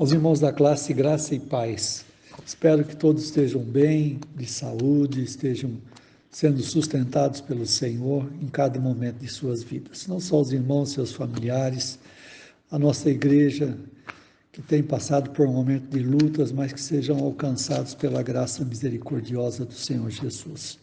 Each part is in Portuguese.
Aos irmãos da classe, graça e paz. Espero que todos estejam bem, de saúde, estejam sendo sustentados pelo Senhor em cada momento de suas vidas. Não só os irmãos, seus familiares, a nossa igreja, que tem passado por um momento de lutas, mas que sejam alcançados pela graça misericordiosa do Senhor Jesus.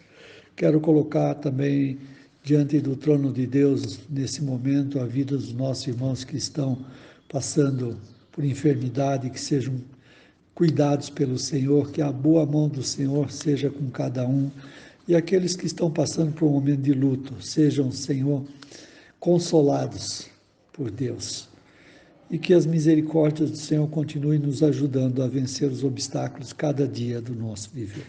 Quero colocar também diante do trono de Deus, nesse momento, a vida dos nossos irmãos que estão passando por enfermidade, que sejam cuidados pelo Senhor, que a boa mão do Senhor seja com cada um, e aqueles que estão passando por um momento de luto, sejam, Senhor, consolados por Deus, e que as misericórdias do Senhor continuem nos ajudando a vencer os obstáculos cada dia do nosso viver.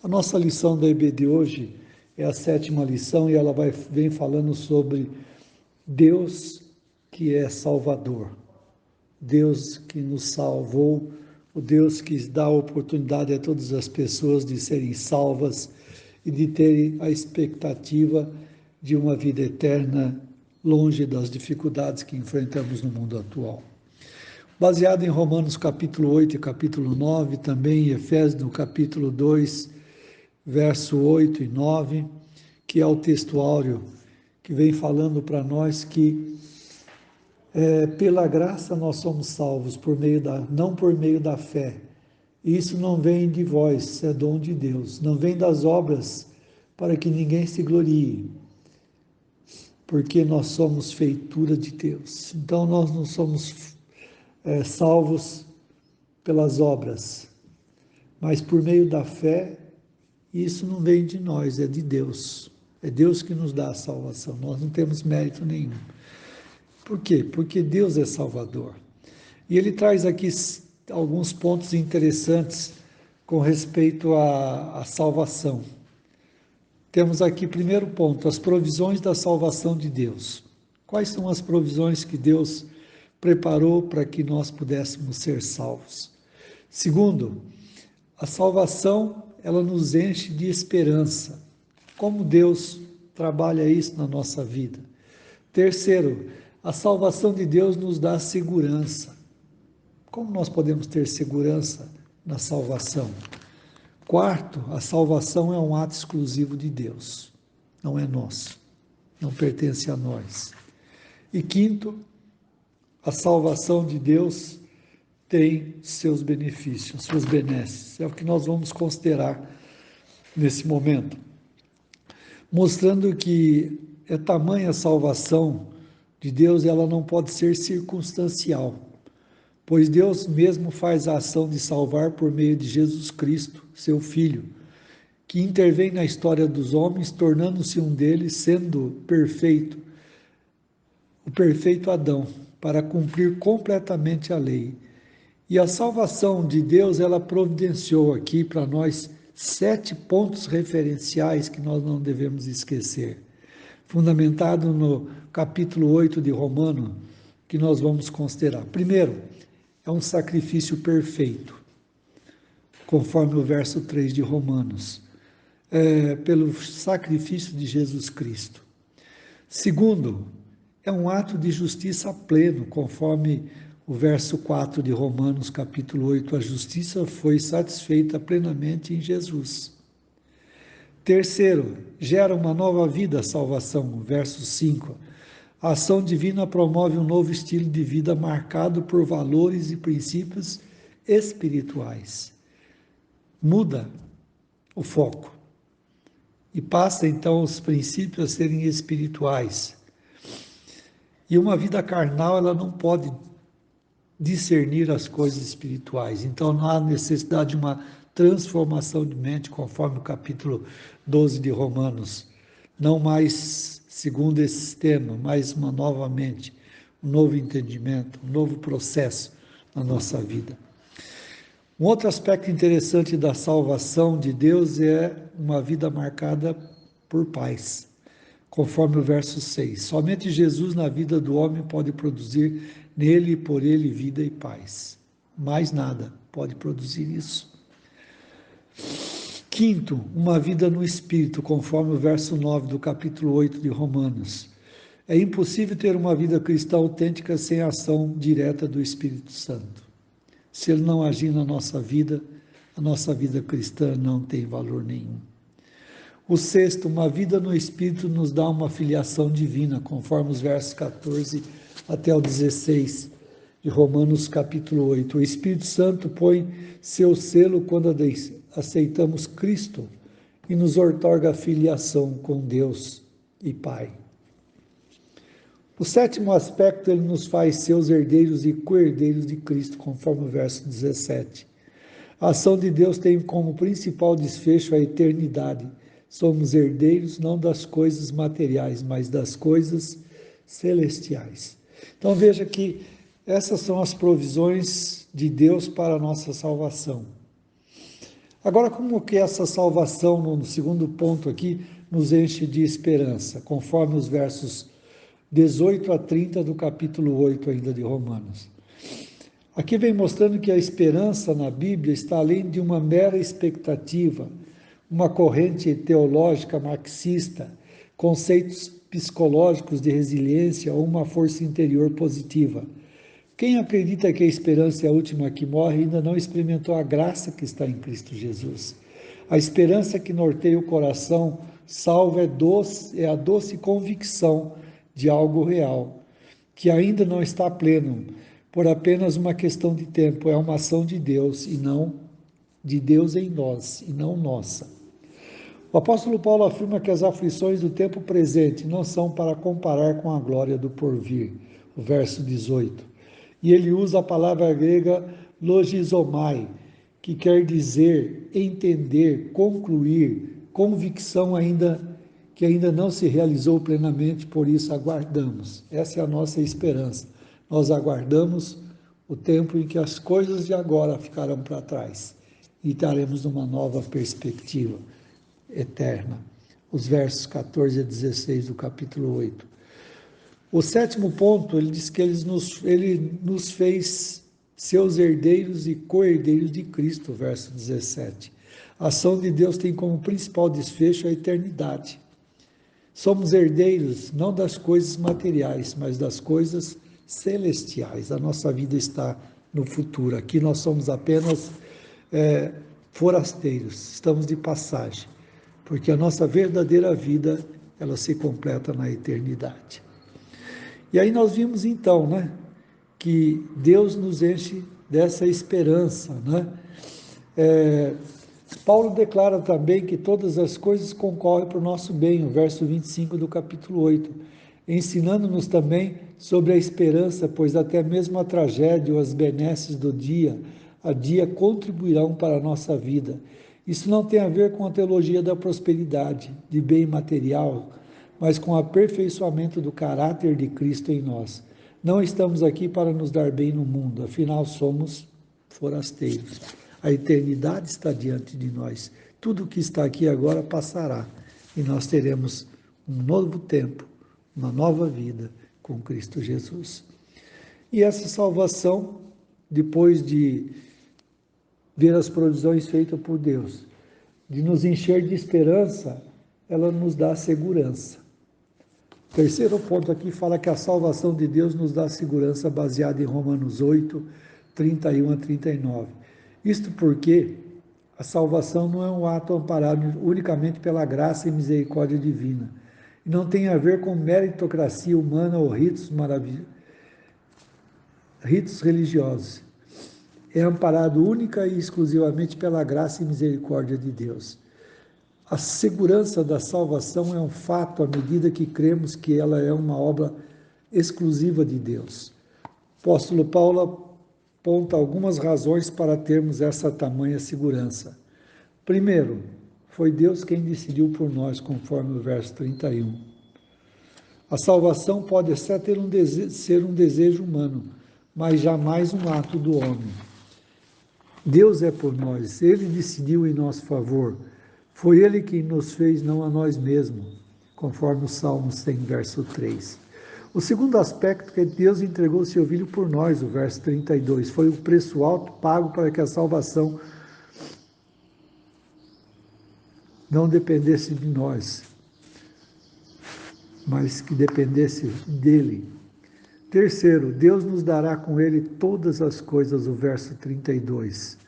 A nossa lição da EB de hoje é a 7ª lição, e ela vem falando sobre Deus que é Salvador. Deus que nos salvou, o Deus que dá a oportunidade a todas as pessoas de serem salvas e de terem a expectativa de uma vida eterna longe das dificuldades que enfrentamos no mundo atual. Baseado em Romanos capítulo 8 e capítulo 9, também em Efésios no capítulo 2, verso 8 e 9, que é o textuário que vem falando para nós que pela graça nós somos salvos não por meio da fé. Isso não vem de vós, é dom de Deus. Não vem das obras para que ninguém se glorie, porque nós somos feitura de Deus. Então nós não somos salvos pelas obras, mas por meio da fé. Isso não vem de nós, é de Deus. É Deus que nos dá a salvação. Nós não temos mérito nenhum. Por quê? Porque Deus é Salvador. E ele traz aqui alguns pontos interessantes com respeito à salvação. Temos aqui, primeiro ponto, as provisões da salvação de Deus. Quais são as provisões que Deus preparou para que nós pudéssemos ser salvos? Segundo, a salvação, ela nos enche de esperança. Como Deus trabalha isso na nossa vida? Terceiro, a salvação de Deus nos dá segurança. Como nós podemos ter segurança na salvação? Quarto, a salvação é um ato exclusivo de Deus, não é nosso, não pertence a nós. E quinto, a salvação de Deus tem seus benefícios, seus benesses. É o que nós vamos considerar nesse momento, mostrando que é tamanha a salvação de Deus, ela não pode ser circunstancial, pois Deus mesmo faz a ação de salvar por meio de Jesus Cristo, seu Filho, que intervém na história dos homens, tornando-se um deles, sendo perfeito, o perfeito Adão, para cumprir completamente a lei. E a salvação de Deus, ela providenciou aqui para nós 7 pontos referenciais que nós não devemos esquecer, fundamentado no capítulo 8 de Romanos, que nós vamos considerar. Primeiro, é um sacrifício perfeito, conforme o verso 3 de Romanos, pelo sacrifício de Jesus Cristo. Segundo, é um ato de justiça pleno, conforme o verso 4 de Romanos, capítulo 8, a justiça foi satisfeita plenamente em Jesus. Terceiro, gera uma nova vida a salvação, verso 5. A ação divina promove um novo estilo de vida marcado por valores e princípios espirituais. Muda o foco e passa então os princípios a serem espirituais. E uma vida carnal, ela não pode discernir as coisas espirituais. Então não há necessidade de uma transformação de mente, conforme o capítulo 12 de Romanos. Não mais segundo esse sistema, mas uma nova mente, um novo entendimento, um novo processo na nossa vida. Um outro aspecto interessante da salvação de Deus é uma vida marcada por paz, conforme o verso 6. Somente Jesus na vida do homem pode produzir nele e por ele vida e paz. Mais nada pode produzir isso. Quinto, uma vida no Espírito, conforme o verso 9 do capítulo 8 de Romanos. É impossível ter uma vida cristã autêntica sem a ação direta do Espírito Santo. Se Ele não agir na nossa vida, a nossa vida cristã não tem valor nenhum. O sexto, uma vida no Espírito nos dá uma filiação divina, conforme os versos 14 até o 16 de Romanos capítulo 8. O Espírito Santo põe seu selo quando aceitamos Cristo e nos outorga a filiação com Deus e Pai. O sétimo aspecto, ele nos faz seus herdeiros e co-herdeiros de Cristo, conforme o verso 17. A ação de Deus tem como principal desfecho a eternidade. Somos herdeiros não das coisas materiais, mas das coisas celestiais. Então veja que essas são as provisões de Deus para a nossa salvação. Agora, como que essa salvação, no segundo ponto aqui, nos enche de esperança, conforme os versos 18 a 30 do capítulo 8 ainda de Romanos. Aqui vem mostrando que a esperança na Bíblia está além de uma mera expectativa, uma corrente teológica marxista, conceitos psicológicos de resiliência ou uma força interior positiva. Quem acredita que a esperança é a última que morre ainda não experimentou a graça que está em Cristo Jesus. A esperança que norteia o coração salvo é a doce convicção de algo real, que ainda não está pleno, por apenas uma questão de tempo. É uma ação de Deus e não de Deus em nós, e não nossa. O apóstolo Paulo afirma que as aflições do tempo presente não são para comparar com a glória do porvir, o verso 18. E ele usa a palavra grega logizomai, que quer dizer entender, concluir, convicção que ainda não se realizou plenamente, por isso aguardamos. Essa é a nossa esperança. Nós aguardamos o tempo em que as coisas de agora ficarão para trás e estaremos numa nova perspectiva eterna. Os versos 14 a 16 do capítulo 8. O sétimo ponto, ele diz que ele nos fez seus herdeiros e co-herdeiros de Cristo, verso 17. A ação de Deus tem como principal desfecho a eternidade. Somos herdeiros não das coisas materiais, mas das coisas celestiais. A nossa vida está no futuro. Aqui nós somos apenas forasteiros, estamos de passagem, porque a nossa verdadeira vida, ela se completa na eternidade. E aí nós vimos então, que Deus nos enche dessa esperança, Paulo declara também que todas as coisas concorrem para o nosso bem, o verso 25 do capítulo 8, ensinando-nos também sobre a esperança, pois até mesmo a tragédia ou as benesses do dia a dia contribuirão para a nossa vida. Isso não tem a ver com a teologia da prosperidade, de bem material, mas com o aperfeiçoamento do caráter de Cristo em nós. Não estamos aqui para nos dar bem no mundo, afinal somos forasteiros. A eternidade está diante de nós. Tudo o que está aqui agora passará e nós teremos um novo tempo, uma nova vida com Cristo Jesus. E essa salvação, depois de ver as provisões feitas por Deus, de nos encher de esperança, ela nos dá segurança. O terceiro ponto aqui fala que a salvação de Deus nos dá segurança baseada em Romanos 8, 31 a 39. Isto porque a salvação não é um ato amparado unicamente pela graça e misericórdia divina. E não tem a ver com meritocracia humana ou ritos religiosos. É amparado única e exclusivamente pela graça e misericórdia de Deus. A segurança da salvação é um fato à medida que cremos que ela é uma obra exclusiva de Deus. O apóstolo Paulo aponta algumas razões para termos essa tamanha segurança. Primeiro, foi Deus quem decidiu por nós, conforme o verso 31. A salvação pode até ser um desejo humano, mas jamais um ato do homem. Deus é por nós, Ele decidiu em nosso favor. Foi Ele quem nos fez, não a nós mesmos, conforme o Salmo 100, verso 3. O segundo aspecto é que Deus entregou o seu Filho por nós, o verso 32. Foi o preço alto pago para que a salvação não dependesse de nós, mas que dependesse dele. Terceiro, Deus nos dará com ele todas as coisas, o verso 32.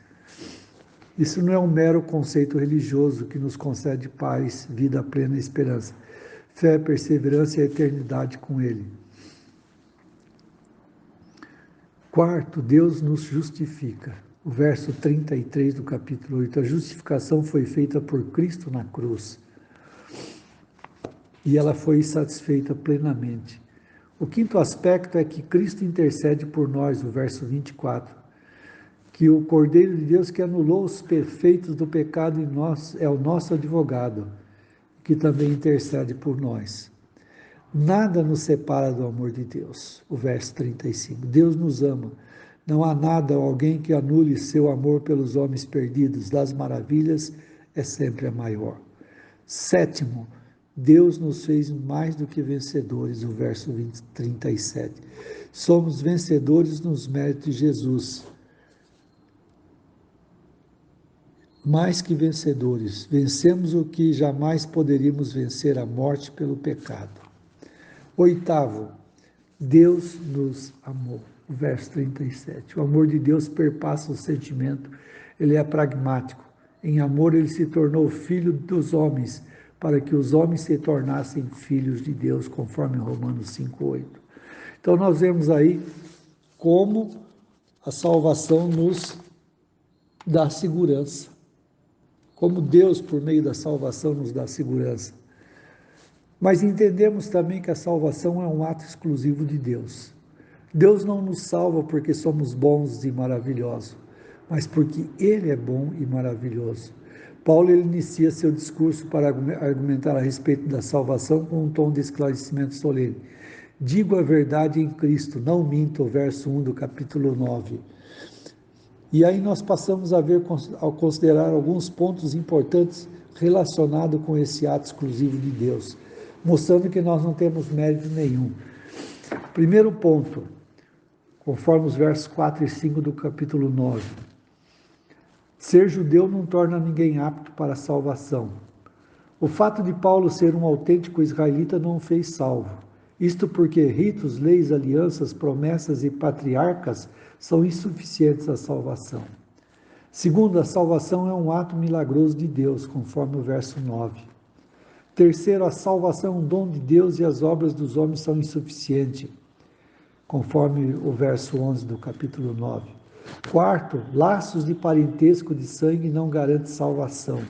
Isso não é um mero conceito religioso que nos concede paz, vida plena e esperança. Fé, perseverança e a eternidade com ele. Quarto, Deus nos justifica. O verso 33 do capítulo 8. A justificação foi feita por Cristo na cruz. E ela foi satisfeita plenamente. O quinto aspecto é que Cristo intercede por nós, o verso 24. Que o Cordeiro de Deus que anulou os perfeitos do pecado em nós é o nosso advogado, que também intercede por nós. Nada nos separa do amor de Deus, o verso 35. Deus nos ama. Não há nada ou alguém que anule seu amor pelos homens perdidos. Das maravilhas é sempre a maior. Sétimo, Deus nos fez mais do que vencedores, o verso 37. Somos vencedores nos méritos de Jesus. Mais que vencedores, vencemos o que jamais poderíamos vencer, a morte pelo pecado. Oitavo, Deus nos amou. O verso 37. O amor de Deus perpassa o sentimento, ele é pragmático. Em amor ele se tornou filho dos homens, para que os homens se tornassem filhos de Deus, conforme Romanos 5:8. Então nós vemos aí como a salvação nos dá segurança. Como Deus, por meio da salvação, nos dá segurança. Mas entendemos também que a salvação é um ato exclusivo de Deus. Deus não nos salva porque somos bons e maravilhosos, mas porque Ele é bom e maravilhoso. Paulo ele inicia seu discurso para argumentar a respeito da salvação com um tom de esclarecimento solene. Digo a verdade em Cristo, não minto, o verso 1 do capítulo 9. E aí nós passamos a ver, ao considerar alguns pontos importantes relacionados com esse ato exclusivo de Deus, mostrando que nós não temos mérito nenhum. Primeiro ponto, conforme os versos 4 e 5 do capítulo 9. Ser judeu não torna ninguém apto para a salvação. O fato de Paulo ser um autêntico israelita não o fez salvo. Isto porque ritos, leis, alianças, promessas e patriarcas são insuficientes à salvação. Segundo, a salvação é um ato milagroso de Deus, conforme o verso 9. Terceiro, a salvação é um dom de Deus e as obras dos homens são insuficientes, conforme o verso 11 do capítulo 9. Quarto, laços de parentesco de sangue não garantem salvação.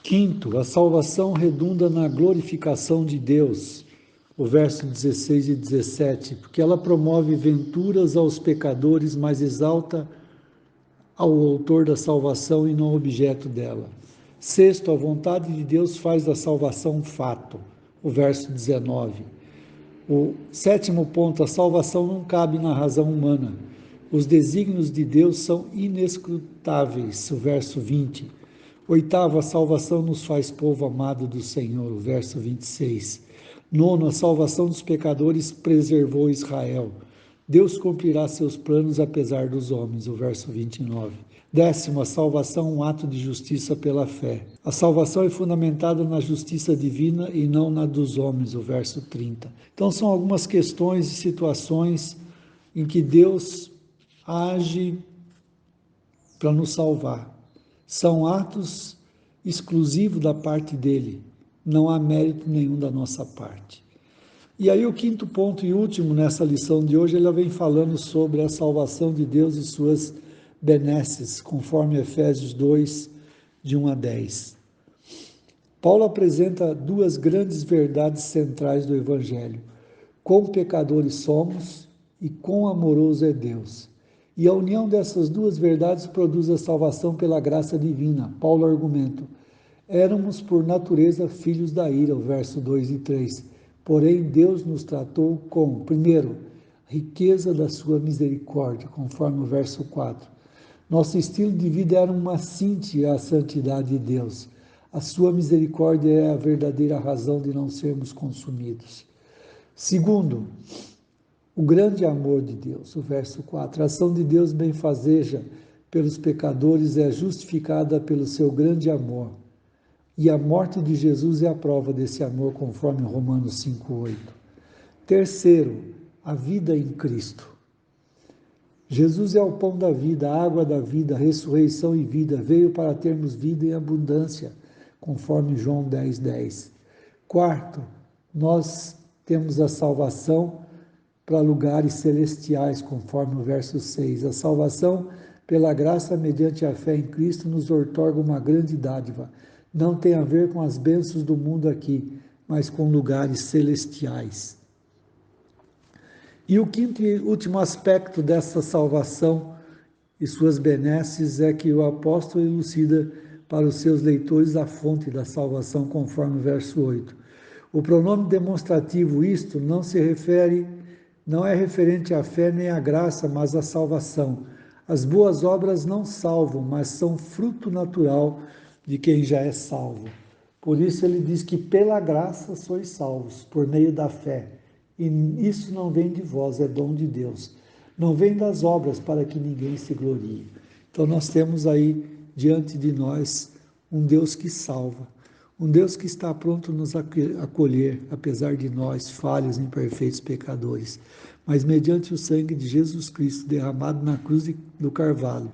Quinto, a salvação redunda na glorificação de Deus, o verso 16 e 17, porque ela promove venturas aos pecadores, mas exalta ao autor da salvação e não objeto dela. Sexto, a vontade de Deus faz da salvação um fato, o verso 19. O sétimo ponto, a salvação não cabe na razão humana. Os desígnios de Deus são inescrutáveis, o verso 20. Oitavo, a salvação nos faz povo amado do Senhor, o verso 26. Nono, a salvação dos pecadores preservou Israel. Deus cumprirá seus planos apesar dos homens, o verso 29. Décimo, a salvação é um ato de justiça pela fé. A salvação é fundamentada na justiça divina e não na dos homens, o verso 30. Então são algumas questões e situações em que Deus age para nos salvar. São atos exclusivos da parte dele, não há mérito nenhum da nossa parte. E aí o quinto ponto e último nessa lição de hoje, ela vem falando sobre a salvação de Deus e suas benesses, conforme Efésios 2, de 1 a 10. Paulo apresenta duas grandes verdades centrais do Evangelho: quão pecadores somos e quão amoroso é Deus. E a união dessas duas verdades produz a salvação pela graça divina. Paulo argumenta: éramos por natureza filhos da ira, o verso 2 e 3. Porém, Deus nos tratou com, primeiro, riqueza da sua misericórdia, conforme o verso 4. Nosso estilo de vida era uma cíntia à santidade de Deus. A sua misericórdia é a verdadeira razão de não sermos consumidos. Segundo, o grande amor de Deus, o verso 4. A ação de Deus benfazeja pelos pecadores é justificada pelo seu grande amor. E a morte de Jesus é a prova desse amor, conforme Romanos 5:8. Terceiro, a vida em Cristo. Jesus é o pão da vida, a água da vida, a ressurreição e vida. Veio para termos vida em abundância, conforme João 10:10. Quarto, nós temos a salvação para lugares celestiais, conforme o verso 6. A salvação pela graça mediante a fé em Cristo nos outorga uma grande dádiva. Não tem a ver com as bênçãos do mundo aqui, mas com lugares celestiais. E o quinto e último aspecto dessa salvação e suas benesses é que o apóstolo elucida para os seus leitores a fonte da salvação, conforme o verso 8. O pronome demonstrativo isto não é referente à fé nem à graça, mas à salvação. As boas obras não salvam, mas são fruto natural de quem já é salvo. Por isso ele diz que pela graça sois salvos, por meio da fé. E isso não vem de vós, é dom de Deus. Não vem das obras para que ninguém se glorie. Então nós temos aí diante de nós um Deus que salva, um Deus que está pronto a nos acolher, apesar de nós, falhos, imperfeitos, pecadores. Mas mediante o sangue de Jesus Cristo derramado na cruz do Carvalho,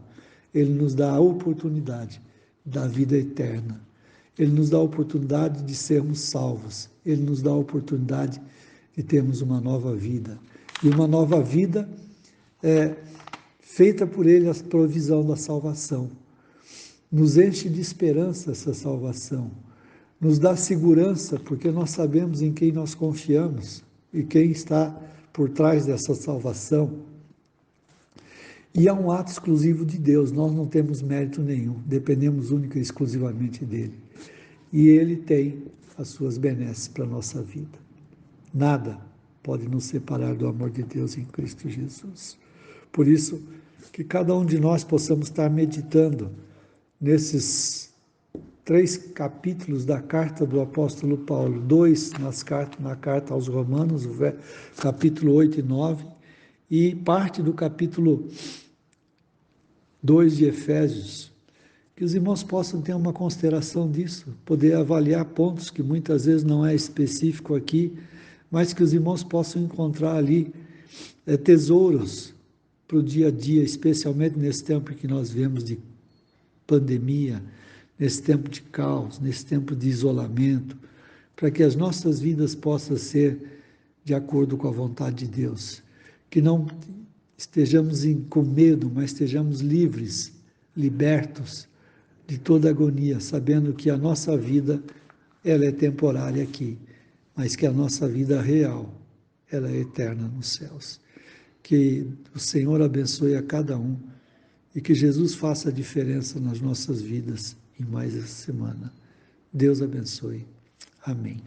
Ele nos dá a oportunidade da vida eterna. Ele nos dá a oportunidade de sermos salvos. Ele nos dá a oportunidade de termos uma nova vida. E uma nova vida é feita por Ele a provisão da salvação. Nos enche de esperança essa salvação. Nos dá segurança, porque nós sabemos em quem nós confiamos e quem está por trás dessa salvação. E é um ato exclusivo de Deus, nós não temos mérito nenhum, dependemos única e exclusivamente dEle. E Ele tem as suas benesses para a nossa vida. Nada pode nos separar do amor de Deus em Cristo Jesus. Por isso, que cada um de nós possamos estar meditando nesses 3 capítulos da carta do apóstolo Paulo, 2 na carta aos Romanos, capítulo 8 e 9, e parte do capítulo 2 de Efésios, que os irmãos possam ter uma consideração disso, poder avaliar pontos que muitas vezes não é específico aqui, mas que os irmãos possam encontrar ali tesouros para o dia a dia, especialmente nesse tempo que nós vemos de pandemia, nesse tempo de caos, nesse tempo de isolamento, para que as nossas vidas possam ser de acordo com a vontade de Deus, que não estejamos com medo, mas estejamos livres, libertos de toda agonia, sabendo que a nossa vida ela é temporária aqui, mas que a nossa vida real, ela é eterna nos céus. Que o Senhor abençoe a cada um e que Jesus faça a diferença nas nossas vidas em mais essa semana. Deus abençoe. Amém.